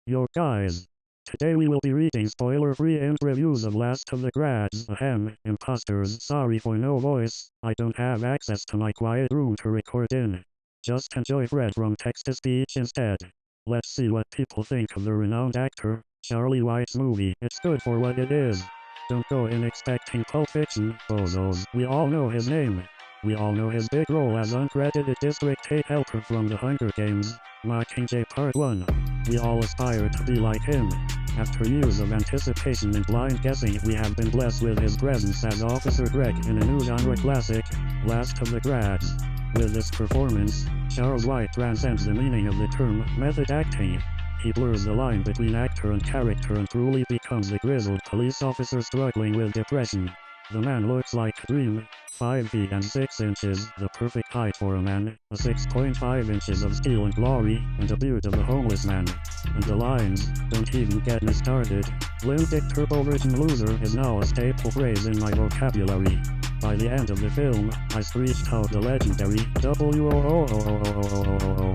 Yo guys, today we will be reading spoiler-free IMDb reviews of Last of the Grads. Ahem, imposters, sorry for no voice, I don't have access to my quiet room to record in. Just enjoy Fred from text-to-speech instead. Let's see what people think of the renowned actor, Charlie White's movie. It's good for what it is. Don't go in expecting Pulp Fiction, bozos. We all know his name. We all know his big role as uncredited District 8 helper from The Hunger Games, Mockingjay Part 1. We all aspire to be like him. After years of anticipation and blind guessing, we have been blessed with his presence as Officer Greg in a new genre classic, Last of the Grads. With this performance, Charles White transcends the meaning of the term method acting. He blurs the line between actor and character and truly becomes the grizzled police officer struggling with depression. The man looks like a dream, 5 feet and 6 inches, the perfect height for a man, a 6.5 inches of steel and glory, and a beard of a homeless man. And the lines, don't even get me started. Limp Dick Turbo Virgin Loser is now a staple phrase in my vocabulary. By the end of the film, I screeched out the legendary W-O-O-O-O-O-O-O-O-O.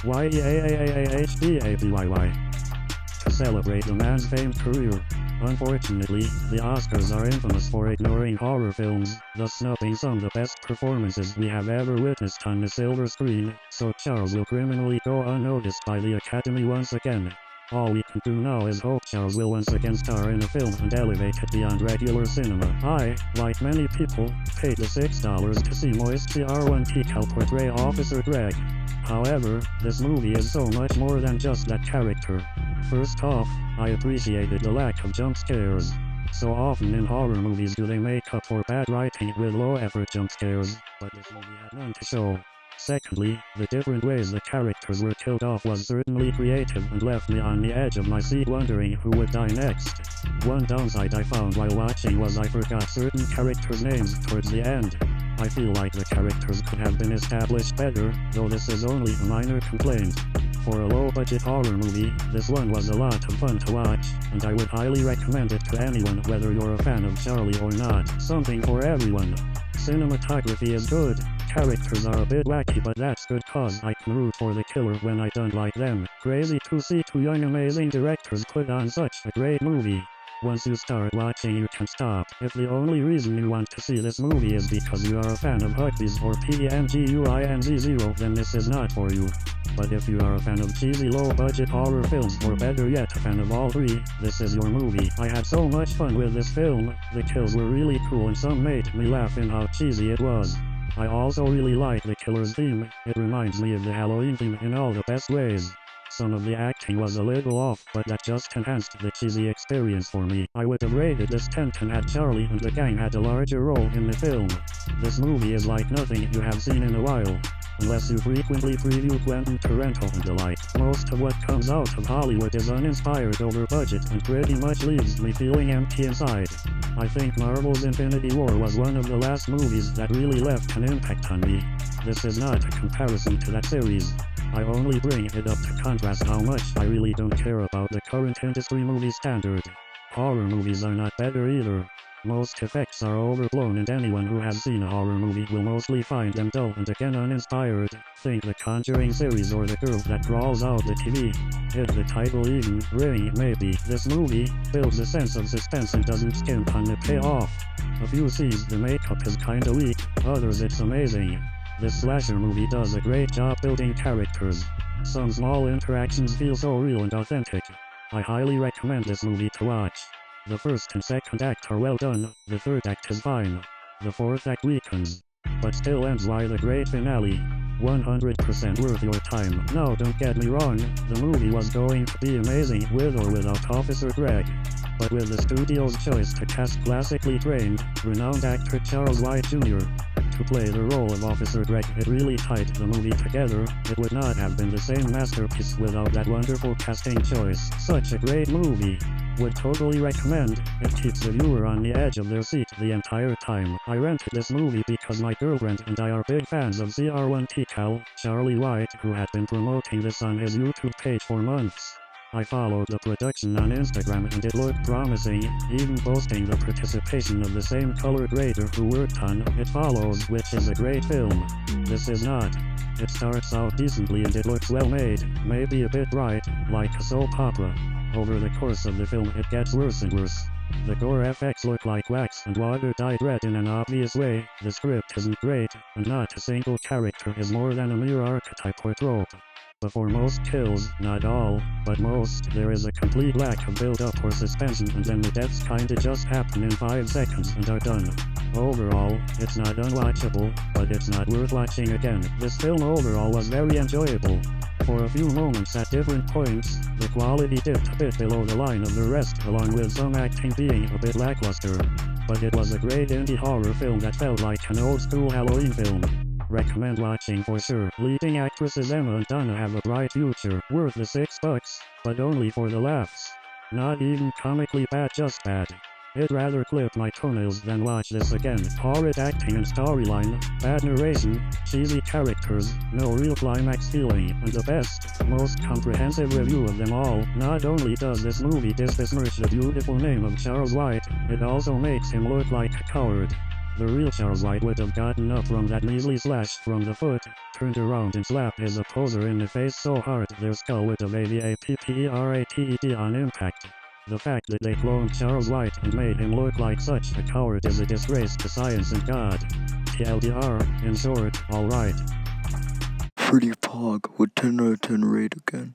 Y-E-A-A-A-H-D-A-B-Y-Y. To celebrate the man's famed career. Unfortunately, the Oscars are infamous for ignoring horror films, thus snubbing some of the best performances we have ever witnessed on the silver screen, so Charles will criminally go unnoticed by the Academy once again. All we can do now is hope Charles will once again star in a film and elevate it beyond regular cinema. I, like many people, paid the $6 to see Moist CR1T portray Officer Greg. However, this movie is so much more than just that character. First off, I appreciated the lack of jump scares. So often in horror movies do they make up for bad writing with low-effort jump scares, but this movie had none to show. Secondly, the different ways the characters were killed off was certainly creative and left me on the edge of my seat wondering who would die next. One downside I found while watching was I forgot certain characters' names towards the end. I feel like the characters could have been established better, though this is only a minor complaint. For a low-budget horror movie, this one was a lot of fun to watch, and I would highly recommend it to anyone whether you're a fan of Charlie or not. Something for everyone. Cinematography is good, characters are a bit wacky but that's good cause I can root for the killer when I don't like them. Crazy to see two young amazing directors put on such a great movie. Once you start watching you can't stop. If the only reason you want to see this movie is because you are a fan of Huggies or PMGUINZ0, then this is not for you. But if you are a fan of cheesy low-budget horror films, or better yet a fan of all three, this is your movie. I had so much fun with this film, the kills were really cool and some made me laugh in how cheesy it was. I also really like the killer's theme, it reminds me of the Halloween theme in all the best ways. Some of the acting was a little off, but that just enhanced the cheesy experience for me. I would have rated this 10 had Charlie and the gang had a larger role in the film. This movie is like nothing you have seen in a while. Unless you frequently preview Quentin Tarantino and the like. Most of what comes out of Hollywood is uninspired over budget and pretty much leaves me feeling empty inside. I think Marvel's Infinity War was one of the last movies that really left an impact on me. This is not a comparison to that series. I only bring it up to contrast how much I really don't care about the current industry movie standard. Horror movies are not better either. Most effects are overblown and anyone who has seen a horror movie will mostly find them dull and again uninspired. Think The Conjuring series or The Girl That Crawls Out the TV. Hit the title even, Ring maybe. This movie builds a sense of suspense and doesn't skimp on the payoff. A few scenes the makeup is kinda weak, others it's amazing. This slasher movie does a great job building characters. Some small interactions feel so real and authentic. I highly recommend this movie to watch. The first and second act are well done, the third act is fine. The fourth act weakens, but still ends like the great finale. 100% worth your time. Now don't get me wrong, the movie was going to be amazing with or without Officer Greg. But with the studio's choice to cast classically trained, renowned actor Charles White Jr. to play the role of Officer Greg, it really tied the movie together. It would not have been the same masterpiece without that wonderful casting choice. Such a great movie. Would totally recommend. It keeps the viewer on the edge of their seat the entire time. I rented this movie because my girlfriend and I are big fans of CR1T Charlie White, who had been promoting this on his YouTube page for months. I followed the production on Instagram and it looked promising, even boasting the participation of the same color grader who worked on It Follows, which is a great film. This is not. It stars starts out decently and it looks well made, maybe a bit bright, like a soap opera. Over the course of the film it gets worse and worse. The gore effects look like wax and water dyed red in an obvious way, the script isn't great, and not a single character is more than a mere archetype or trope. Before most kills, not all, but most, there is a complete lack of build-up or suspension and then the deaths kinda just happen in 5 seconds and are done. Overall, it's not unwatchable, but it's not worth watching again. This film overall was very enjoyable. For a few moments at different points, the quality dipped a bit below the line of the rest along with some acting being a bit lackluster. But it was a great indie horror film that felt like an old-school Halloween film. Recommend watching for sure. Leading actresses Emma and Donna have a bright future, worth the $6, but only for the laughs. Not even comically bad, just bad. I'd rather clip my toenails than watch this again. Horrid acting and storyline, bad narration, cheesy characters, no real climax feeling, and the best, most comprehensive review of them all. Not only does this movie besmirch the beautiful name of Charles White, it also makes him look like a coward. The real Charles White would have gotten up from that measly slash from the foot, turned around and slapped his opposer in the face so hard their skull would have AVAPPERATED on impact. The fact that they cloned Charles White and made him look like such a coward is a disgrace to science and God. TLDR, in short, alright. Pretty Pog with 10 out of 10 rate again.